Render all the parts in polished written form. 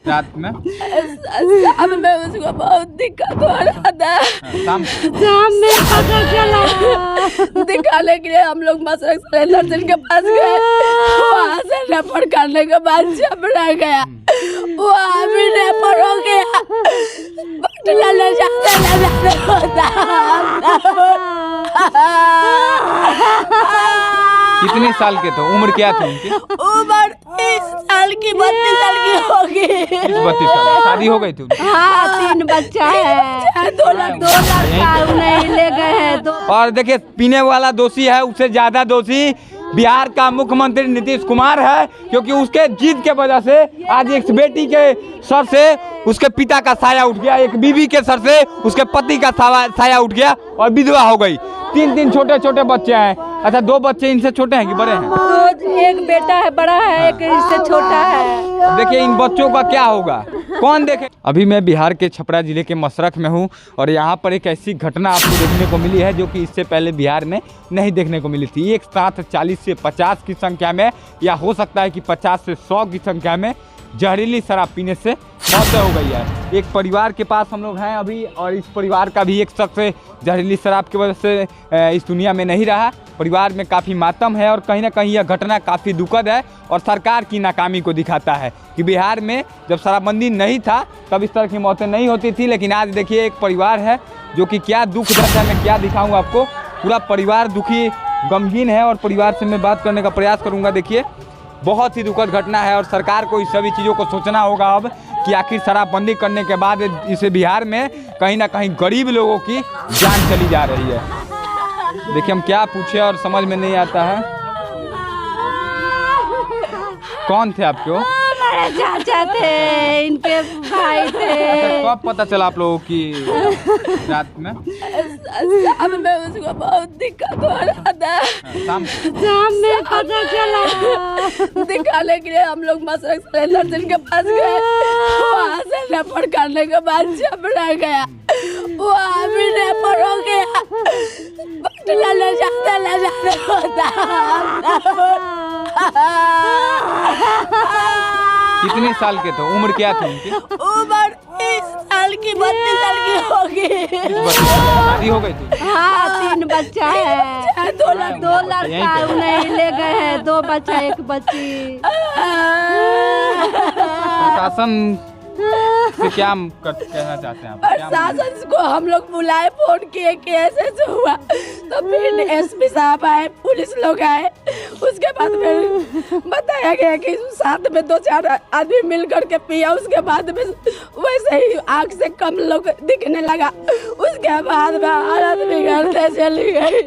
रात में शाम में उसको बहुत दिक्कत हो रहा था। शाम में पता चला दिखाने के लिए हम लोग मसरक सिलेंडर के पास गए। वहाँ से रेफर करने के बाद जब रह गया वहाँ भी रेफर हो गया। पटना ले जाने होता। कितने साल के थे? उम्र क्या थी उनकी? उम्र 30 साल की 32 साल की होगी। 30-32 साल। शादी हो गई थी उनकी? हाँ 3 बच्चा है। 2 लड़का उन्हें ले गए हैं। और देखिए पीने वाला दोषी है, उससे ज्यादा दोषी बिहार का मुख्यमंत्री नीतीश कुमार है, क्योंकि उसके जीत के वजह से आज एक बेटी के सर से उसके पिता का साया उठ गया, एक बीवी के सर से उसके पति का साया उठ गया और विधवा हो गई। 3 छोटे छोटे बच्चे हैं। अच्छा 2 बच्चे इनसे छोटे हैं कि बड़े हैं? एक बेटा है बड़ा है, एक इससे छोटा है। देखिए इन बच्चों का क्या होगा, कौन देखे। अभी मैं बिहार के छपरा जिले के मसरख में हूँ और यहाँ पर एक ऐसी घटना आपको देखने को मिली है जो कि इससे पहले बिहार में नहीं देखने को मिली थी। एक साथ 40 से 50 की संख्या में, या हो सकता है कि 50 से 100 की संख्या में जहरीली शराब पीने से मौत हो गई है। एक परिवार के पास हम लोग हैं अभी, और इस परिवार का भी एक शख्स जहरीली शराब की वजह से इस दुनिया में नहीं रहा। परिवार में काफ़ी मातम है और कहीं ना कहीं यह घटना काफ़ी दुखद है और सरकार की नाकामी को दिखाता है कि बिहार में जब शराबबंदी नहीं था तब इस तरह की मौतें नहीं होती थी। लेकिन आज देखिए एक परिवार है जो कि क्या दुख दर्द है, मैं क्या दिखाऊँ आपको। पूरा परिवार दुखी गमगीन है और परिवार से मैं बात करने का प्रयास करूँगा। देखिए बहुत ही दुखद घटना है और सरकार को इस सभी चीज़ों को सोचना होगा अब कि आखिर शराबबंदी करने के बाद इसे बिहार में कहीं ना कहीं गरीब लोगों की जान चली जा रही है। देखिए हम क्या पूछे और समझ में नहीं आता है। कौन थे आपके वो? हमारे चाचा थे, इनके भाई थे। कब पता चला आप लोगों की? रात में शाम में उसको बहुत दिक्कत हो रहा था। शाम में पता चला दिखाने के लिए हम लोग मसरक सिलेंडर के पास गए। वहाँ से रेफर करने के बाद जब रह गया वहाँ भी रेफर हो गया। पटना ले जाने होता। कितने साल के थे? उम्र क्या थी उनकी? उम्र 30 साल की 32 साल की होगी। 32 साल। शादी हो गई थी? हाँ 3 बच्चा है। 2 लड़का उन्हें ले गए हैं। 2 बच्चा एक बच्ची। प्रशासन से क्या कहना चाहते हैं आप? प्रशासन को हम लोग बुलाए, फोन किए कि ऐसे हुआ, तो फिर एसपी साहब आए, पुलिस लोग आए। उसके बाद फिर बताया गया कि साथ में 2-4 आदमी मिल करके पिया। उसके बाद में वैसे ही आँख से कम लोग दिखने लगा। उसके बाद में हालत बिगड़ने चली गई।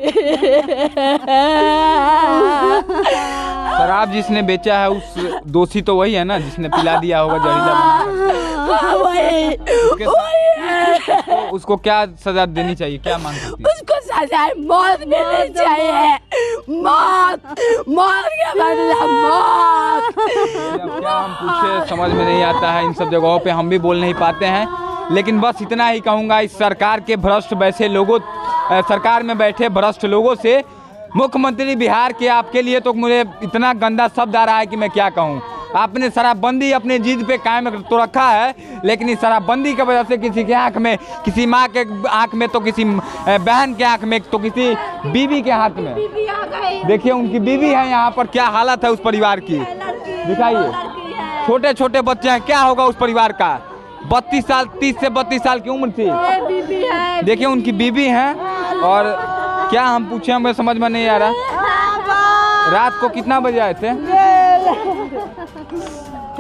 शराब जिसने बेचा है उस दोषी तो वही है ना जिसने पिला दिया होगा जहरीला? उसको क्या सजा देनी चाहिए, क्या मांग सकती है? उसको सजा मौत मिलनी चाहिए। मौत के बदला मौत। क्या हम पूछे समझ में नहीं आता है। इन सब जगहों पे हम भी बोल नहीं पाते हैं। लेकिन बस इतना ही कहूँगा, इस सरकार के भ्रष्ट वैसे लोगों, सरकार में बैठे भ्रष्ट लोगों से, मुख्यमंत्री बिहार के आपके लिए तो मुझे इतना गंदा शब्द आ रहा है कि मैं क्या कहूँ। आपने शराबबंदी अपने जिद पे कायम तो रखा है, लेकिन इस शराबबंदी की वजह से किसी के आंख में, किसी माँ के आंख में, तो किसी बहन के आंख में, तो किसी बीवी के हाथ में। देखिए उनकी बीवी है यहाँ पर, क्या हालत है उस परिवार की दिखाइए। छोटे छोटे बच्चे हैं, क्या होगा उस परिवार का। 32 साल, 30 से 32 साल की उम्र थी। देखिए उनकी बीवी है और क्या हम पूछे, हमें समझ में नहीं आ रहा। रात को कितना बजे आए थे?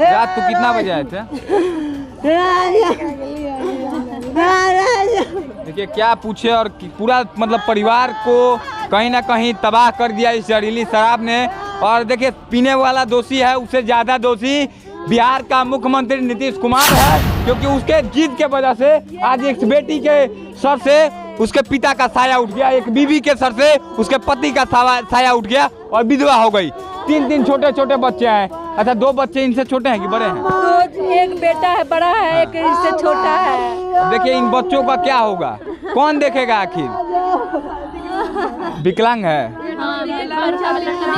रात को कितना बजे आए थे? देखिए क्या पूछे, और पूरा मतलब परिवार को कहीं ना कहीं तबाह कर दिया इस जहरीली शराब ने। और देखिए पीने वाला दोषी है, उससे ज्यादा दोषी बिहार का मुख्यमंत्री नीतीश कुमार है, क्योंकि उसके जीत के वजह से आज एक बेटी के सर से उसके पिता का साया उठ गया, एक बीवी के सर से उसके पति का साया उठ गया और विधवा हो गई। 3 छोटे छोटे बच्चे हैं। अच्छा 2 बच्चे इनसे छोटे हैं कि बड़े हैं? एक बेटा है बड़ा है, एक इससे छोटा है। देखिए इन बच्चों का क्या होगा, कौन देखेगा आखिर। विकलांग है,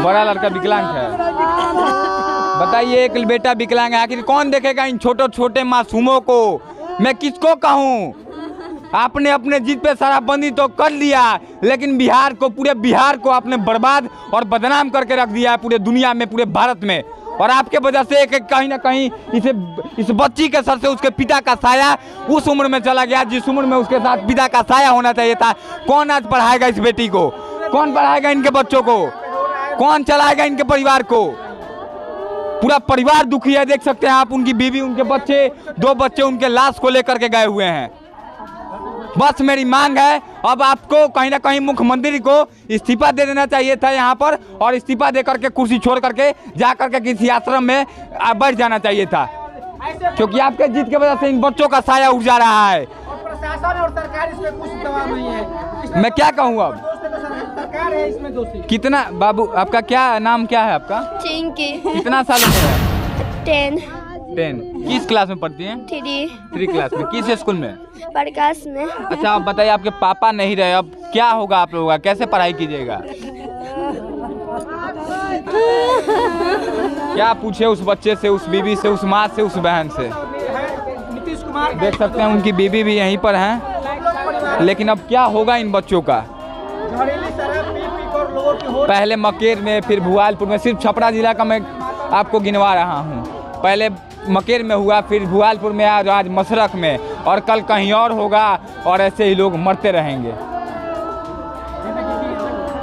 बड़ा लड़का विकलांग है। बताइए, एक बेटा विकलांग है, आखिर कौन देखेगा इन छोटे छोटे मासूमों को? मैं किसको कहूँ? आपने अपने जिद पे शराबबंदी तो कर लिया, लेकिन बिहार को, पूरे बिहार को आपने बर्बाद और बदनाम करके रख दिया है पूरे दुनिया में, पूरे भारत में। और आपके वजह से एक कहीं ना कहीं इस बच्ची के सर से उसके पिता का साया उस उम्र में चला गया जिस उम्र में उसके साथ पिता का साया होना चाहिए था। कौन आज पढ़ाएगा इस बेटी को? कौन पढ़ाएगा इनके बच्चों को? कौन चलाएगा इनके परिवार को? पूरा परिवार दुखी है, देख सकते हैं आप। उनकी बीवी, उनके बच्चे, 2 बच्चे उनके लाश को लेकर के गए हुए हैं। बस मेरी मांग है, अब आपको कहीं ना कहीं मुख्यमंत्री को इस्तीफा दे देना चाहिए था यहाँ पर, और इस्तीफा दे करके कुर्सी छोड़ करके जा करके किसी आश्रम में बैठ जाना चाहिए था, क्योंकि आपके जीत की वजह से इन बच्चों का साया उठ जा रहा है। प्रशासन और सरकार इसमें कुछ दबाव नहीं है। मैं क्या कहूँ अब? सरकार है इसमें दोषी। कितना बाबू, आपका क्या नाम क्या है आपका? चिंकी। कितना साल उम्र है? 10। किस क्लास में पढ़ती हैं? 3 क्लास में। किस स्कूल में? प्रकाश में। अच्छा, आप बताइए, आपके पापा नहीं रहे, अब क्या होगा आप लोगों का? कैसे पढ़ाई कीजिएगा? क्या पूछे उस बच्चे से, उस बीवी से, उस माँ से, उस बहन से? नीतीश कुमार देख सकते हैं उनकी बीवी भी यहीं पर हैं, लेकिन अब क्या होगा इन बच्चों का? घरेलू शराब पी कर लोगों की हो। पहले मकेर में, फिर भुआलपुर में, सिर्फ छपरा जिला का मैं आपको गिनवा रहा हूँ। पहले मकेर में हुआ, फिर भुआलपुर में, आज मशरक में, और कल कहीं और होगा, और ऐसे ही लोग मरते रहेंगे।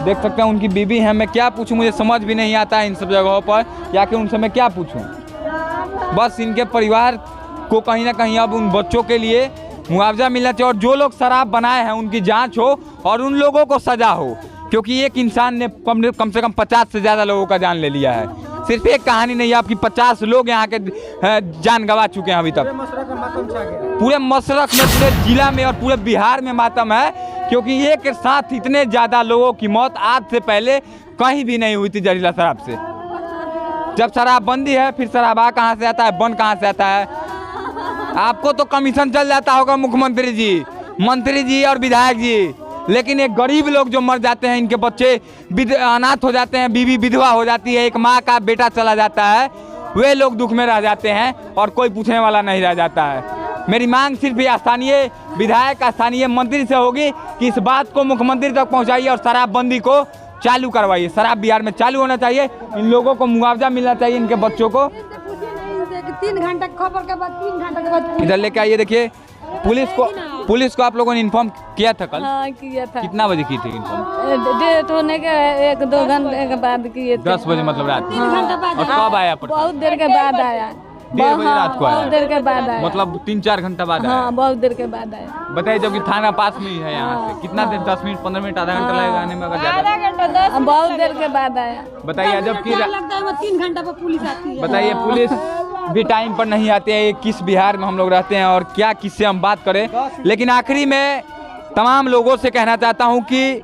देख सकते हैं उनकी बीवी है। मैं क्या पूछूं, मुझे समझ भी नहीं आता है इन सब जगहों पर क्या कि उनसे मैं क्या पूछूं। बस इनके परिवार को कहीं ना कहीं अब उन बच्चों के लिए मुआवजा मिलना चाहिए, और जो लोग शराब बनाए हैं उनकी जांच हो और उन लोगों को सजा हो, क्योंकि एक इंसान ने कम से कम 50 से ज़्यादा लोगों का जान ले लिया है। सिर्फ एक कहानी नहीं है, आपकी 50 लोग यहाँ के जान गंवा चुके हैं अभी तक। पूरे मशरक में, पूरे जिला में और पूरे बिहार में मातम है, क्योंकि एक साथ इतने ज़्यादा लोगों की मौत आज से पहले कहीं भी नहीं हुई थी जहरीला शराब से। जब शराबबंदी है, फिर शराब कहाँ से आता है, बन कहाँ से आता है? आपको तो कमीशन चल जाता होगा मुख्यमंत्री जी, मंत्री जी और विधायक जी, लेकिन एक गरीब लोग जो मर जाते हैं, इनके बच्चे अनाथ हो जाते हैं, बीवी विधवा हो जाती है, एक माँ का बेटा चला जाता है, वे लोग दुख में रह जाते हैं और कोई पूछने वाला नहीं रह जाता है। मेरी मांग सिर्फ स्थानीय विधायक, स्थानीय मंत्री से होगी कि इस बात को मुख्यमंत्री तक पहुंचाइए और शराबबंदी को चालू करवाइए। शराब बिहार में चालू होना चाहिए, इन लोगों को मुआवजा मिलना चाहिए, इनके बच्चों को। 3 घंटा खबर के बाद 3 घंटा के बाद इधर लेके आइए। देखिए, पुलिस को आप लोगों ने इन्फॉर्म किया था कल? हाँ, किया था। कितना बजे की थी इन्फॉर्म? डेट होने के 1-2 घंटे के बाद किए थे। 10 बजे मतलब रात में? 3 घंटा बाद। और कब आया? बहुत देर के बाद आया। 1:30 बजे रात को आया? बहुत देर के बाद आया, मतलब 3-4 घंटा बाद आया? हाँ, बहुत देर के बाद आया। बताइए, जबकि थाना पास में ही है यहाँ से, कितना देर? 10 मिनट, 15 मिनट, आधा घंटा लगेगा आने में? अगर ज़्यादा बहुत देर के बाद आया। बताइए, जबकि लगता है वो 3 घंटा पर पुलिस आती है। बताइए, पुलिस भी टाइम पर नहीं आते हैं। किस बिहार में हम लोग रहते हैं और क्या किससे हम बात करें। लेकिन आखिरी में तमाम लोगों से कहना चाहता हूं कि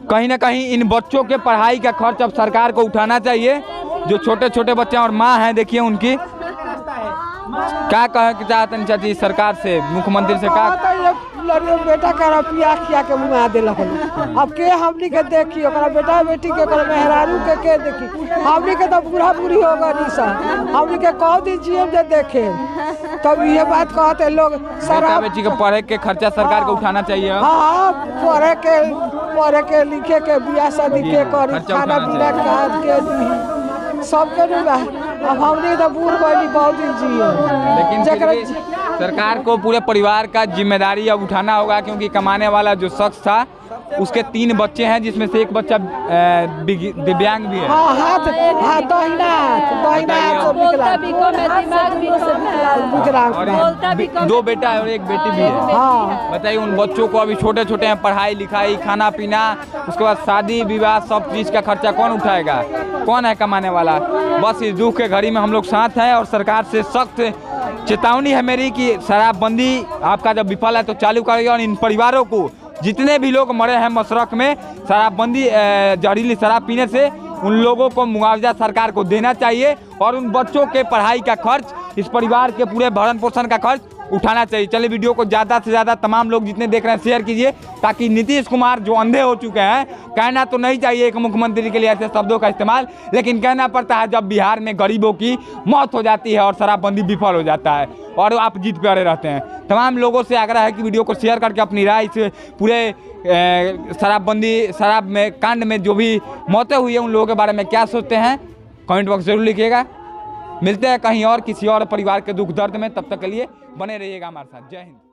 कहीं ना कहीं इन बच्चों के पढ़ाई का खर्च अब सरकार को उठाना चाहिए। जो छोटे छोटे बच्चे और माँ हैं, देखिए उनकी क्या कह चाहते हैं चाची सरकार से, मुख्यमंत्री से? क्या बेटा का रुपया खिया के मुँह दिल अब के हमनी के देखी, बेटा बेटी के मेहरारू के देखी, हमनी के तो बूढ़ा बूढ़ी हो गई सब, हमनी के कौ दिन जीएम जे देखे। तब ये बात कहते लोग शराब बेटी के पढ़े के खर्चा सरकार को उठाना चाहिए। हाँ, पढ़े के लिखे के बियाह शादी के करी, खाना पीना के सबके नहीं। अब हमने तो बूढ़ गई बहुत दिन जिए, लेकिन सरकार को पूरे परिवार का जिम्मेदारी अब उठाना होगा, क्योंकि कमाने वाला जो शख्स था उसके 3 बच्चे हैं, जिसमें से एक बच्चा दिव्यांग भी है। हाँ, हाथ और 2 बेटा और 1 बेटी भी है। हाँ। बताइए, उन बच्चों को अभी छोटे छोटे हैं, पढ़ाई लिखाई, खाना पीना, उसके बाद शादी विवाह, सब चीज़ का खर्चा कौन उठाएगा? कौन है कमाने वाला? बस इस दुख के घड़ी में हम लोग साथ हैं, और सरकार से सख्त चेतावनी है मेरी कि शराबबंदी आपका जब विफल है तो चालू करिए, और इन परिवारों को, जितने भी लोग मरे हैं मशरक में शराबबंदी, जहरीली शराब पीने से, उन लोगों को मुआवजा सरकार को देना चाहिए, और उन बच्चों के पढ़ाई का खर्च, इस परिवार के पूरे भरण पोषण का खर्च उठाना चाहिए। चलिए वीडियो को ज़्यादा से ज़्यादा तमाम लोग जितने देख रहे हैं शेयर कीजिए, ताकि नीतीश कुमार जो अंधे हो चुके हैं, कहना तो नहीं चाहिए एक मुख्यमंत्री के लिए ऐसे शब्दों का इस्तेमाल, लेकिन कहना पड़ता है जब बिहार में गरीबों की मौत हो जाती है और शराबबंदी विफल हो जाता है और आप जीत पे अड़े रहते हैं। तमाम लोगों से आग्रह है कि वीडियो को शेयर करके अपनी राय इस पूरे शराब में कांड में जो भी मौतें हुई है उन लोगों के बारे में क्या सोचते हैं कमेंट बॉक्स जरूर लिखिएगा। मिलते हैं कहीं और किसी और परिवार के दुख दर्द में, तब तक के लिए बने रहिएगा हमारे साथ। जय हिंद।